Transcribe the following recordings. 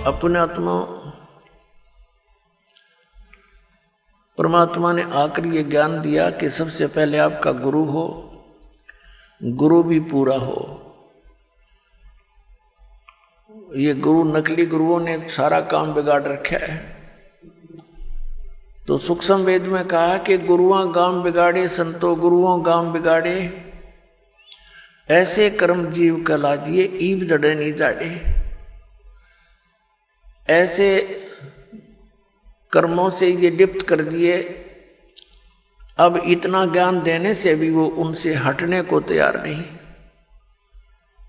अपने आत्मा परमात्मा ने आकर ये ज्ञान दिया कि सबसे पहले आपका गुरु हो, गुरु भी पूरा हो। ये गुरु नकली गुरुओं ने सारा काम बिगाड़ रखा है। तो सूक्ष्म वेद में कहा कि गुरुआं गाम बिगाड़े, संतो गुरुओं गाम बिगाड़े, ऐसे कर्म जीव कला दिए, ईब जड़े नहीं जाड़े। ऐसे कर्मों से ये लिप्त कर दिए, अब इतना ज्ञान देने से भी वो उनसे हटने को तैयार नहीं,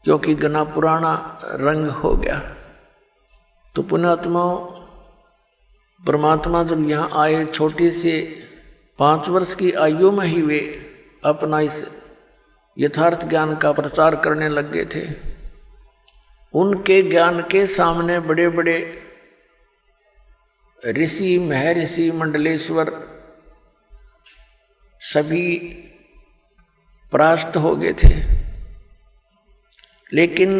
क्योंकि घना पुराना रंग हो गया। तो पुण्यात्माओं, परमात्मा जब यहाँ आए, छोटी से 5 वर्ष की आयु में ही वे अपना इस यथार्थ ज्ञान का प्रचार करने लग गए थे। उनके ज्ञान के सामने बड़े बड़े ऋषि, महर्षि, मंडलेश्वर सभी परास्त हो गए थे। लेकिन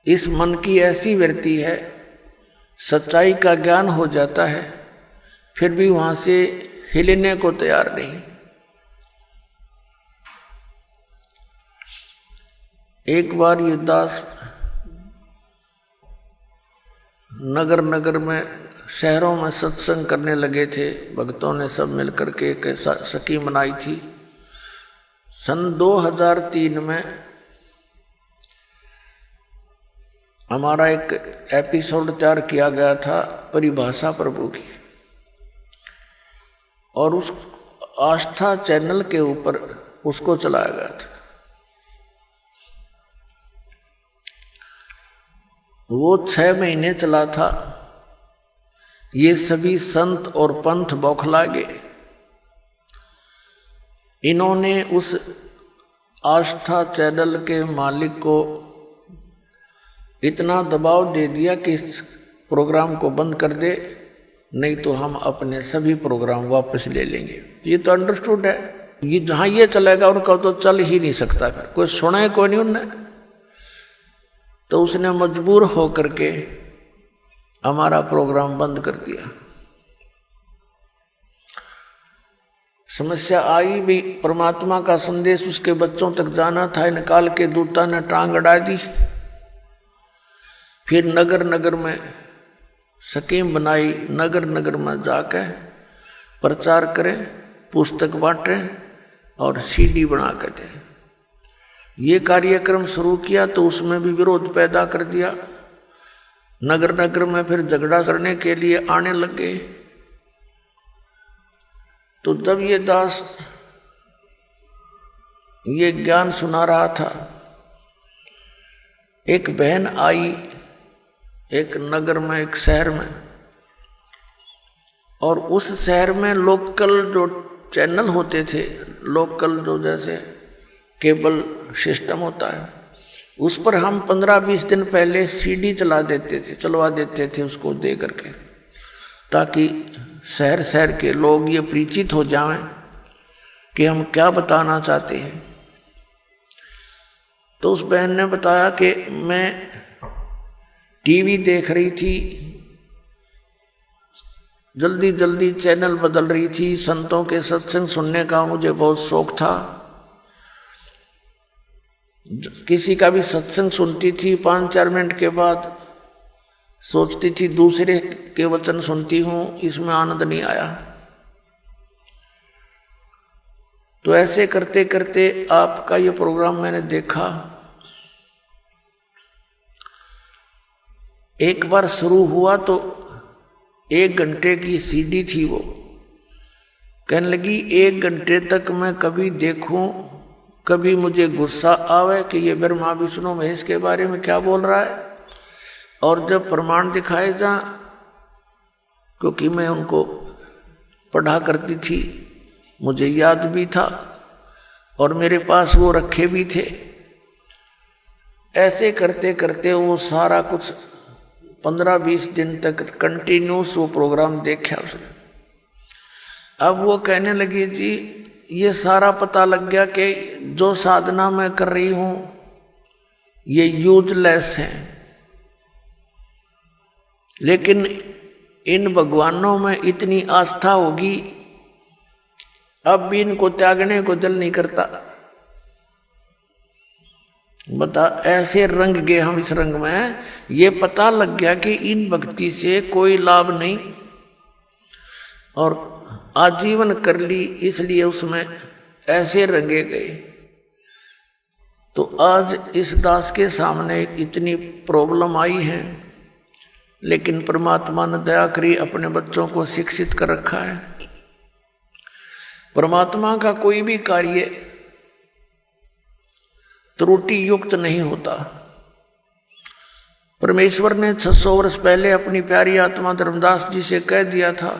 इस मन की ऐसी वृत्ति है, सच्चाई का ज्ञान हो जाता है, फिर भी वहां से हिलने को तैयार नहीं। एक बार ये दास नगर नगर में, शहरों में सत्संग करने लगे थे। भक्तों ने सब मिलकर के एक स्कीम बनाई थी। सन 2003 में हमारा एक एपिसोड तैयार किया गया था परिभाषा प्रभु की, और उस आस्था चैनल के ऊपर उसको चलाया गया था। वो 6 महीने चला था। ये सभी संत और पंथ बौखला गए। इन्होंने उस आस्था चैनल के मालिक को इतना दबाव दे दिया कि इस प्रोग्राम को बंद कर दे, नहीं तो हम अपने सभी प्रोग्राम वापस ले लेंगे। ये तो अंडरस्टूड है। ये जहां ये चलेगा उनका तो चल ही नहीं सकता, फिर कोई सुना है कोई नहीं उनने। तो उसने मजबूर होकर के हमारा प्रोग्राम बंद कर दिया। समस्या आई भी, परमात्मा का संदेश उसके बच्चों तक जाना था, निकाल के दूता ने टांग अड़ा दी। फिर नगर नगर में स्कीम बनाई, नगर नगर में जाकर प्रचार करें, पुस्तक बांटें और सीडी बना के दें। ये कार्यक्रम शुरू किया तो उसमें भी विरोध पैदा कर दिया। नगर नगर में फिर झगड़ा करने के लिए आने लगे। तो जब ये दास ये ज्ञान सुना रहा था, एक बहन आई एक नगर में, एक शहर में, और उस शहर में लोकल जो चैनल होते थे, लोकल जो जैसे केबल सिस्टम होता है, उस पर हम 15-20 दिन पहले सीडी चलवा देते थे उसको दे करके, ताकि शहर शहर के लोग ये परिचित हो जाएं कि हम क्या बताना चाहते हैं। तो उस बहन ने बताया कि मैं टीवी देख रही थी, जल्दी जल्दी चैनल बदल रही थी, संतों के सत्संग सुनने का मुझे बहुत शौक था। किसी का भी सत्संग सुनती थी, 5-4 मिनट के बाद सोचती थी दूसरे के वचन सुनती हूं, इसमें आनंद नहीं आया। तो ऐसे करते करते आपका ये प्रोग्राम मैंने देखा। एक बार शुरू हुआ तो 1 घंटे की सीडी थी। वो कहने लगी 1 घंटे तक मैं कभी देखूं, कभी मुझे गुस्सा आवे कि ये ब्रह्मा विष्णु महेश के बारे में क्या बोल रहा है, और जब प्रमाण दिखाए जा, क्योंकि मैं उनको पढ़ा करती थी, मुझे याद भी था और मेरे पास वो रखे भी थे। ऐसे करते करते वो सारा कुछ 15-20 दिन तक कंटिन्यूस वो प्रोग्राम देखा उसने। अब वो कहने लगी, जी ये सारा पता लग गया कि जो साधना मैं कर रही हूं ये यूजलेस है, लेकिन इन भगवानों में इतनी आस्था होगी, अब भी इनको त्यागने को दिल नहीं करता। बता, ऐसे रंग गए हम इस रंग में, ये पता लग गया कि इन भक्ति से कोई लाभ नहीं, और आजीवन कर ली, इसलिए उसमें ऐसे रंगे गए। तो आज इस दास के सामने इतनी प्रॉब्लम आई है, लेकिन परमात्मा ने दया करी, अपने बच्चों को शिक्षित कर रखा है। परमात्मा का कोई भी कार्य त्रुटि युक्त नहीं होता। परमेश्वर ने 600 वर्ष पहले अपनी प्यारी आत्मा धर्मदास जी से कह दिया था,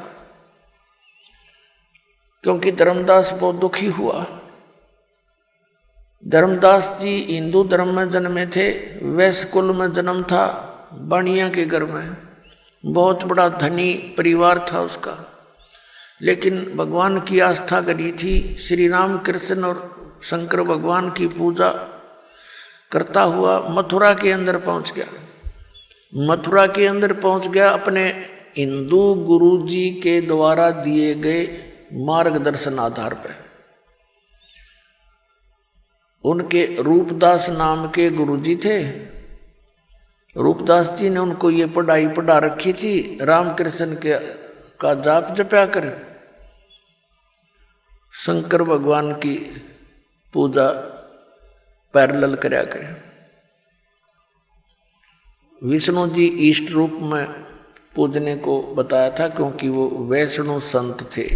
क्योंकि धर्मदास बहुत दुखी हुआ। धर्मदास जी हिंदू धर्म में जन्मे थे, वैश्य कुल में जन्म था, बाणिया के घर में, बहुत बड़ा धनी परिवार था उसका, लेकिन भगवान की आस्था करी थी। श्री राम कृष्ण और शंकर भगवान की पूजा करता हुआ मथुरा के अंदर पहुंच गया। मथुरा के अंदर पहुंच गया अपने हिंदू गुरु जी के द्वारा दिए गए मार्गदर्शन आधार पर। उनके रूपदास नाम के गुरुजी थे। रूपदास जी ने उनको ये पढ़ाई पढ़ा रखी थी, रामकृष्ण के का जाप जपया कर, शंकर भगवान की पूजा पैरेलल करया करे। विष्णु जी इष्ट रूप में पूजने को बताया था, क्योंकि वो वैष्णव संत थे।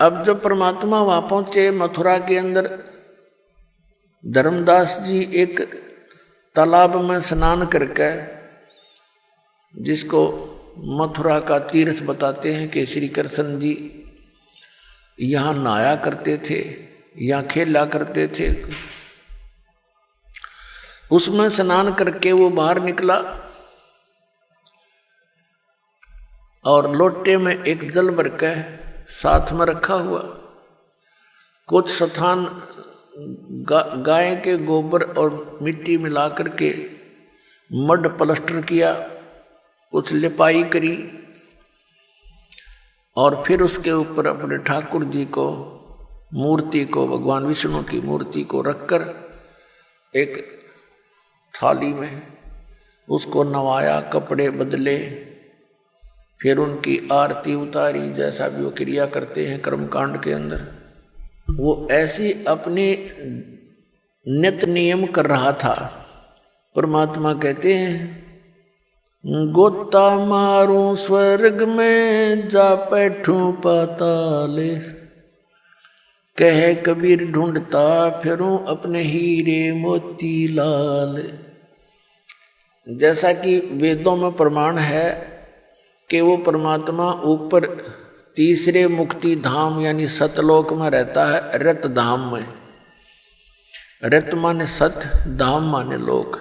अब जब परमात्मा वहां पहुंचे मथुरा के अंदर, धर्मदास जी एक तालाब में स्नान करके, जिसको मथुरा का तीर्थ बताते हैं कि श्री कृष्ण जी यहाँ नहाया करते थे, यहाँ खेला करते थे, उसमें स्नान करके वो बाहर निकला और लोटे में एक जल भर के साथ में रखा हुआ, कुछ स्थान गाय के गोबर और मिट्टी मिला करके मड प्लास्टर किया, कुछ लिपाई करी, और फिर उसके ऊपर अपने ठाकुर जी को, मूर्ति को, भगवान विष्णु की मूर्ति को रखकर एक थाली में उसको नवाया, कपड़े बदले, फिर उनकी आरती उतारी, जैसा भी वो क्रिया करते हैं कर्मकांड के अंदर। वो ऐसी अपने नित्य नियम कर रहा था। परमात्मा कहते हैं, गोता मारूं स्वर्ग में, जा बैठूं पाताल, कहे कबीर ढूंढता फिरूं अपने हीरे मोती लाल। जैसा कि वेदों में प्रमाण है कि वो परमात्मा ऊपर तीसरे मुक्ति धाम यानी सतलोक में रहता है, रत धाम में। रत माने सत, धाम माने लोक,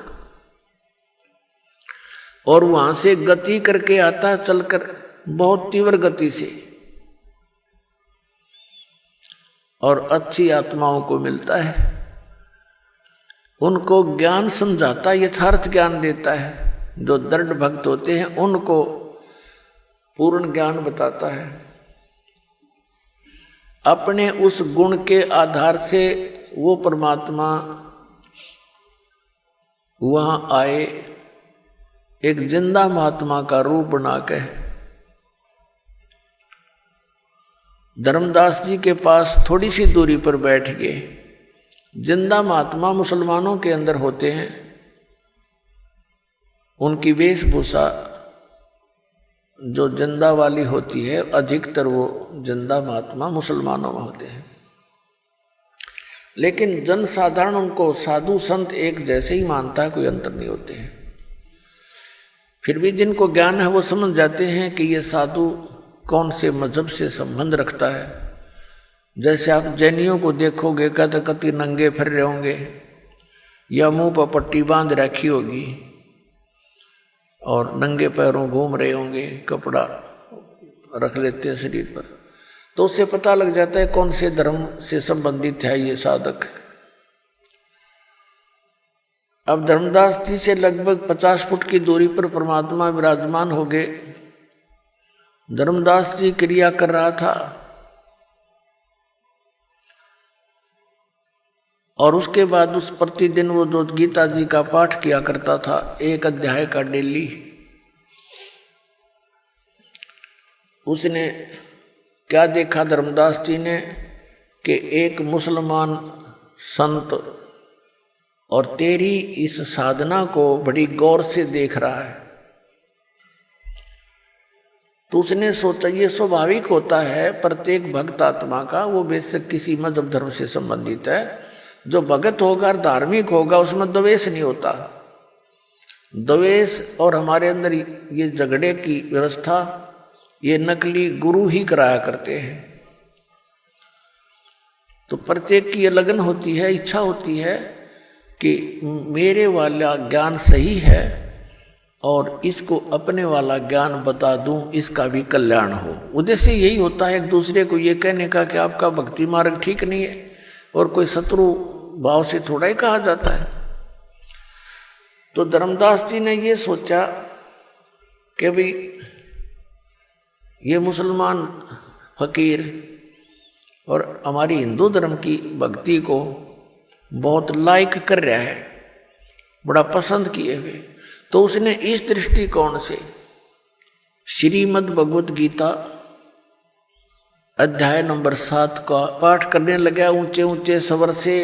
और वहां से गति करके आता है, चलकर बहुत तीव्र गति से, और अच्छी आत्माओं को मिलता है, उनको ज्ञान समझाता, यथार्थ ज्ञान देता है। जो दृढ़ भक्त होते हैं उनको पूर्ण ज्ञान बताता है। अपने उस गुण के आधार से वो परमात्मा वहां आए, एक जिंदा महात्मा का रूप बना के धर्मदास जी के पास थोड़ी सी दूरी पर बैठ गए। जिंदा महात्मा मुसलमानों के अंदर होते हैं, उनकी वेशभूषा जो जिंदा वाली होती है, अधिकतर वो जिंदा महात्मा मुसलमानों में होते हैं, लेकिन जन साधारण उनको साधु संत एक जैसे ही मानता है, कोई अंतर नहीं होते हैं। फिर भी जिनको ज्ञान है वो समझ जाते हैं कि ये साधु कौन से मजहब से संबंध रखता है। जैसे आप जैनियों को देखोगे, कहते कति नंगे फिर रहे होंगे, या मुंह पर पट्टी बांध रखी होगी और नंगे पैरों घूम रहे होंगे, कपड़ा रख लेते हैं शरीर पर। तो उससे पता लग जाता है कौन से धर्म से संबंधित है ये साधक। अब धर्मदास जी से लगभग 50 फुट की दूरी पर परमात्मा विराजमान हो गए। धर्मदास जी क्रिया कर रहा था और उसके बाद उस प्रतिदिन वो जो गीता जी का पाठ किया करता था, 1 अध्याय का डेली, उसने क्या देखा धर्मदास जी ने कि एक मुसलमान संत और तेरी इस साधना को बड़ी गौर से देख रहा है। तो उसने सोचा ये स्वाभाविक होता है प्रत्येक भक्त आत्मा का, वो बेशक किसी मजहब धर्म से संबंधित है, जो भगत होगा धार्मिक होगा उसमें द्वेष नहीं होता। द्वेष और हमारे अंदर ये झगड़े की व्यवस्था ये नकली गुरु ही कराया करते हैं। तो प्रत्येक की ये लगन होती है, इच्छा होती है कि मेरे वाला ज्ञान सही है और इसको अपने वाला ज्ञान बता दूं, इसका भी कल्याण हो। उद्देश्य यही होता है एक दूसरे को ये कहने का कि आपका भक्ति मार्ग ठीक नहीं है, और कोई शत्रु भाव से थोड़ा ही कहा जाता है। तो धर्मदास जी ने ये सोचा कि भाई ये मुसलमान फकीर और हमारी हिंदू धर्म की भक्ति को बहुत लाइक कर रहा है, बड़ा पसंद किए हुए। तो उसने इस दृष्टिकोण से श्रीमद् भगवत गीता अध्याय नंबर 7 का पाठ करने लगा ऊंचे ऊंचे स्वर से,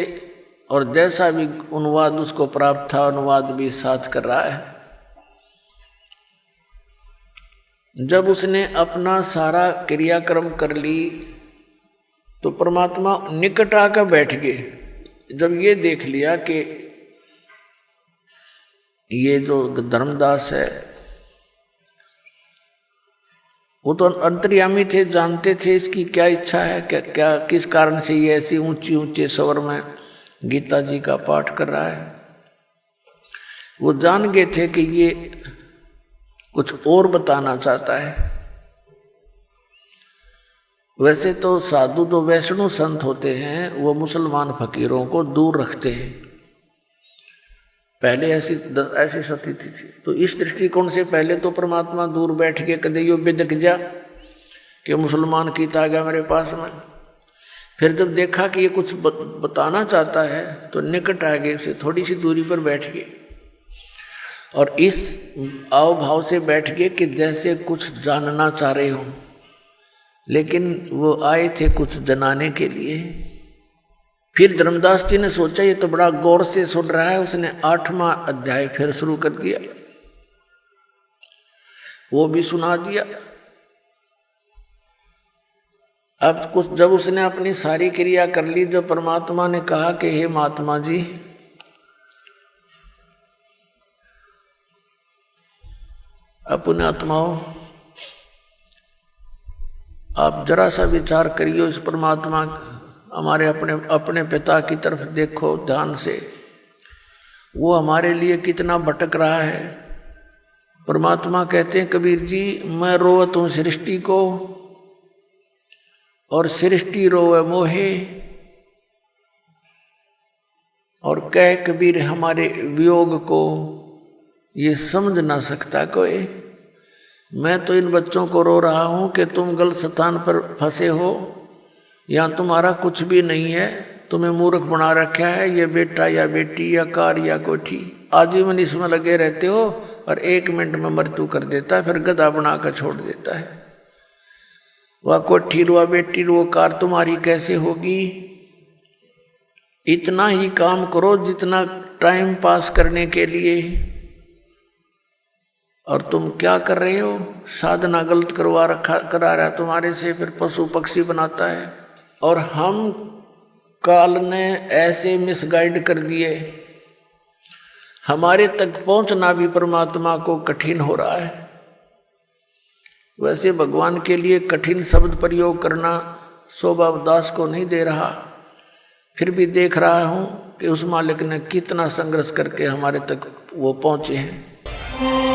और जैसा भी अनुवाद उसको प्राप्त था अनुवाद भी साथ कर रहा है। जब उसने अपना सारा क्रियाक्रम कर ली तो परमात्मा निकट आकर बैठ गए। जब ये देख लिया कि ये जो धर्मदास है वो तो अंतर्यामी थे, जानते थे इसकी क्या इच्छा है, क्या किस कारण से ये ऐसी ऊंची ऊंचे स्वर में गीता जी का पाठ कर रहा है। वो जान गए थे कि ये कुछ और बताना चाहता है। वैसे तो साधु जो वैष्णव संत होते हैं वो मुसलमान फकीरों को दूर रखते हैं, पहले ऐसी स्थिति थी। तो इस दृष्टिकोण से पहले तो परमात्मा दूर बैठ के कदे यो बिदक जा कि मुसलमान कीता गया मेरे पास में। फिर जब देखा कि ये कुछ बताना चाहता है तो निकट आ गए, उसे थोड़ी सी दूरी पर बैठ गए और इस आव भाव से बैठ गए कि जैसे कुछ जानना चाह रहे हो, लेकिन वो आए थे कुछ जनाने के लिए। फिर धर्मदास जी ने सोचा ये तो बड़ा गौर से सुन रहा है, उसने 8वां अध्याय फिर शुरू कर दिया, वो भी सुना दिया। अब कुछ जब उसने अपनी सारी क्रिया कर ली, जो परमात्मा ने कहा कि हे महात्मा जी अपने आत्माओं आप जरा सा विचार करियो, इस परमात्मा हमारे अपने पिता की तरफ देखो ध्यान से, वो हमारे लिए कितना भटक रहा है। परमात्मा कहते हैं कबीर जी, मैं रोवत हूँ सृष्टि को और सृष्टि रोवे मोहे, और कह कबीर हमारे वियोग को ये समझ ना सकता कोई। मैं तो इन बच्चों को रो रहा हूं कि तुम गलत स्थान पर फंसे हो, या तुम्हारा कुछ भी नहीं है, तुम्हें मूर्ख बना रखा है ये बेटा या बेटी या कार या कोठी, आजीवन इसमें लगे रहते हो और 1 मिनट में मृत्यु कर देता है, फिर गधा बनाकर छोड़ देता है। वह कोठी रो बेटी रो कार तुम्हारी कैसे होगी? इतना ही काम करो जितना टाइम पास करने के लिए, और तुम क्या कर रहे हो? साधना गलत करा रहा है तुम्हारे से, फिर पशु पक्षी बनाता है। और हम काल ने ऐसे मिसगाइड कर दिए, हमारे तक पहुंचना भी परमात्मा को कठिन हो रहा है। वैसे भगवान के लिए कठिन शब्द प्रयोग करना शोभा दास को नहीं दे रहा, फिर भी देख रहा हूं कि उस मालिक ने कितना संघर्ष करके हमारे तक वो पहुंचे हैं।